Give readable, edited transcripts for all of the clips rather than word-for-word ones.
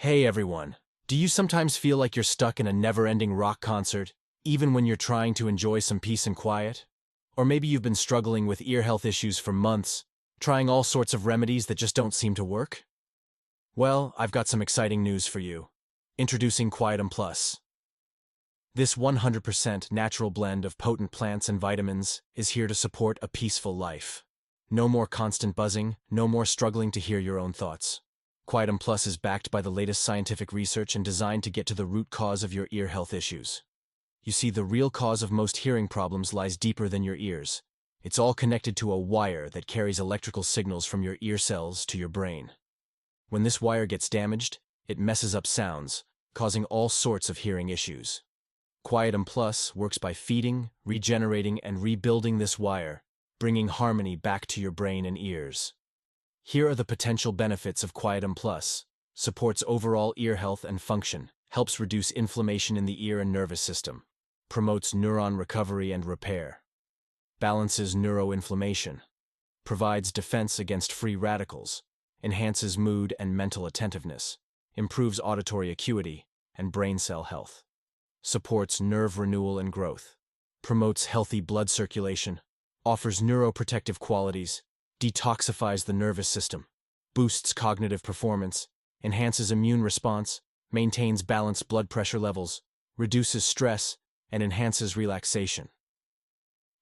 Hey everyone! Do you sometimes feel like you're stuck in a never-ending rock concert, even when you're trying to enjoy some peace and quiet? Or maybe you've been struggling with ear health issues for months, trying all sorts of remedies that just don't seem to work? Well, I've got some exciting news for you. Introducing Quietum Plus. This 100% natural blend of potent plants and vitamins is here to support a peaceful life. No more constant buzzing, no more struggling to hear your own thoughts. Quietum Plus is backed by the latest scientific research and designed to get to the root cause of your ear health issues. You see, the real cause of most hearing problems lies deeper than your ears. It's all connected to a wire that carries electrical signals from your ear cells to your brain. When this wire gets damaged, it messes up sounds, causing all sorts of hearing issues. Quietum Plus works by feeding, regenerating, and rebuilding this wire, bringing harmony back to your brain and ears. Here are the potential benefits of Quietum Plus. Supports overall ear health and function, helps reduce inflammation in the ear and nervous system, promotes neuron recovery and repair, balances neuroinflammation, provides defense against free radicals, enhances mood and mental attentiveness, improves auditory acuity and brain cell health, supports nerve renewal and growth, promotes healthy blood circulation, offers neuroprotective qualities, detoxifies the nervous system, boosts cognitive performance, enhances immune response, maintains balanced blood pressure levels, reduces stress, and enhances relaxation.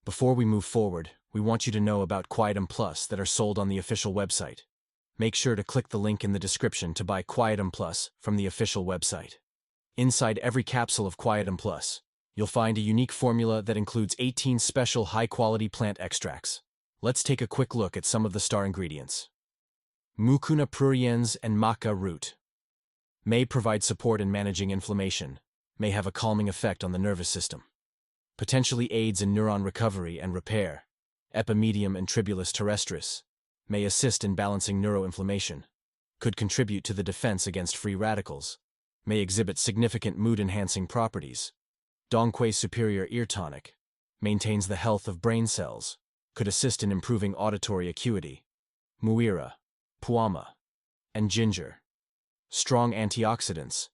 Before we move forward, we want you to know about Quietum Plus that are sold on the official website. Make sure to click the link in the description to buy Quietum Plus from the official website. Inside every capsule of Quietum Plus, you'll find a unique formula that includes 18 special high-quality plant extracts. Let's take a quick look at some of the star ingredients. Mucuna pruriens and maca root. May provide support in managing inflammation, may have a calming effect on the nervous system. Potentially aids in neuron recovery and repair. Epimedium and tribulus terrestris. May assist in balancing neuroinflammation. Could contribute to the defense against free radicals. May exhibit significant mood-enhancing properties. Donquay superior ear tonic. Maintains the health of brain cells. Could assist in improving auditory acuity. Muira, puama, and ginger. Strong antioxidants.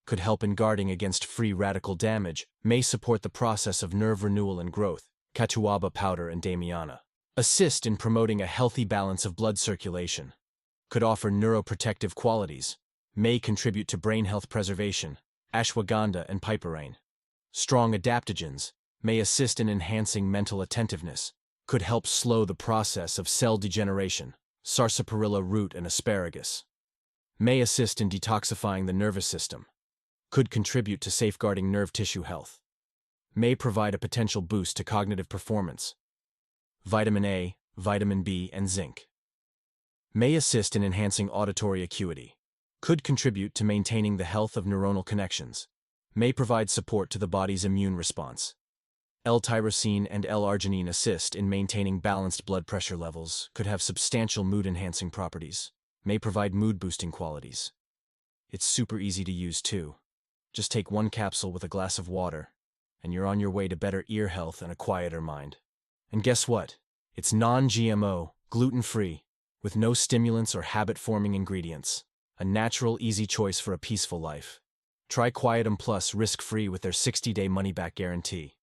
Could help in guarding against free radical damage. May support the process of nerve renewal and growth. Catuaba powder and damiana. Assist in promoting a healthy balance of blood circulation. Could offer neuroprotective qualities. May contribute to brain health preservation. Ashwagandha and piperine. Strong adaptogens. May assist in enhancing mental attentiveness. Could help slow the process of cell degeneration. Sarsaparilla root and asparagus. May assist in detoxifying the nervous system. Could contribute to safeguarding nerve tissue health. May provide a potential boost to cognitive performance. Vitamin A, vitamin B, and zinc. May assist in enhancing auditory acuity. Could contribute to maintaining the health of neuronal connections. May provide support to the body's immune response. L-Tyrosine and L-Arginine assist in maintaining balanced blood pressure levels, could have substantial mood-enhancing properties, may provide mood-boosting qualities. It's super easy to use too. Just take one capsule with a glass of water, and you're on your way to better ear health and a quieter mind. And guess what? It's non-GMO, gluten-free, with no stimulants or habit-forming ingredients. A natural, easy choice for a peaceful life. Try Quietum Plus risk-free with their 60-day money-back guarantee.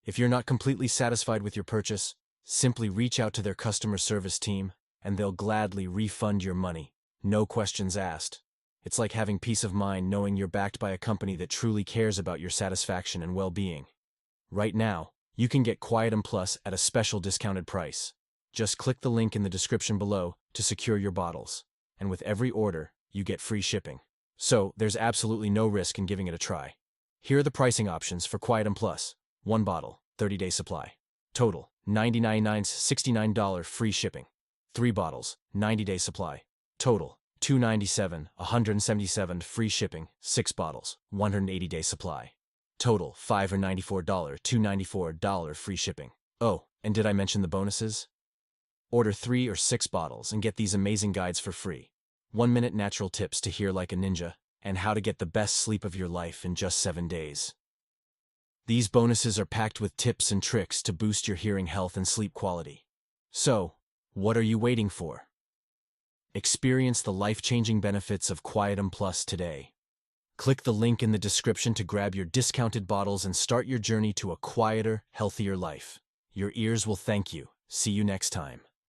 If you're not completely satisfied with your purchase, simply reach out to their customer service team, and they'll gladly refund your money. No questions asked. It's like having peace of mind knowing you're backed by a company that truly cares about your satisfaction and well-being. Right now, you can get Quietum Plus at a special discounted price. Just click the link in the description below to secure your bottles. And with every order, you get free shipping. So, there's absolutely no risk in giving it a try. Here are the pricing options for Quietum Plus. 1 bottle, 30-day supply. Total, $99.99, $69 free shipping. 3 bottles, 90-day supply. Total, $297, $177 free shipping. 6 bottles, 180-day supply. Total, $594, $294 free shipping. Oh, and did I mention the bonuses? Order 3 or 6 bottles and get these amazing guides for free. 1-minute natural tips to hear like a ninja, and how to get the best sleep of your life in just 7 days. These bonuses are packed with tips and tricks to boost your hearing health and sleep quality. So, what are you waiting for? Experience the life-changing benefits of Quietum Plus today. Click the link in the description to grab your discounted bottles and start your journey to a quieter, healthier life. Your ears will thank you. See you next time.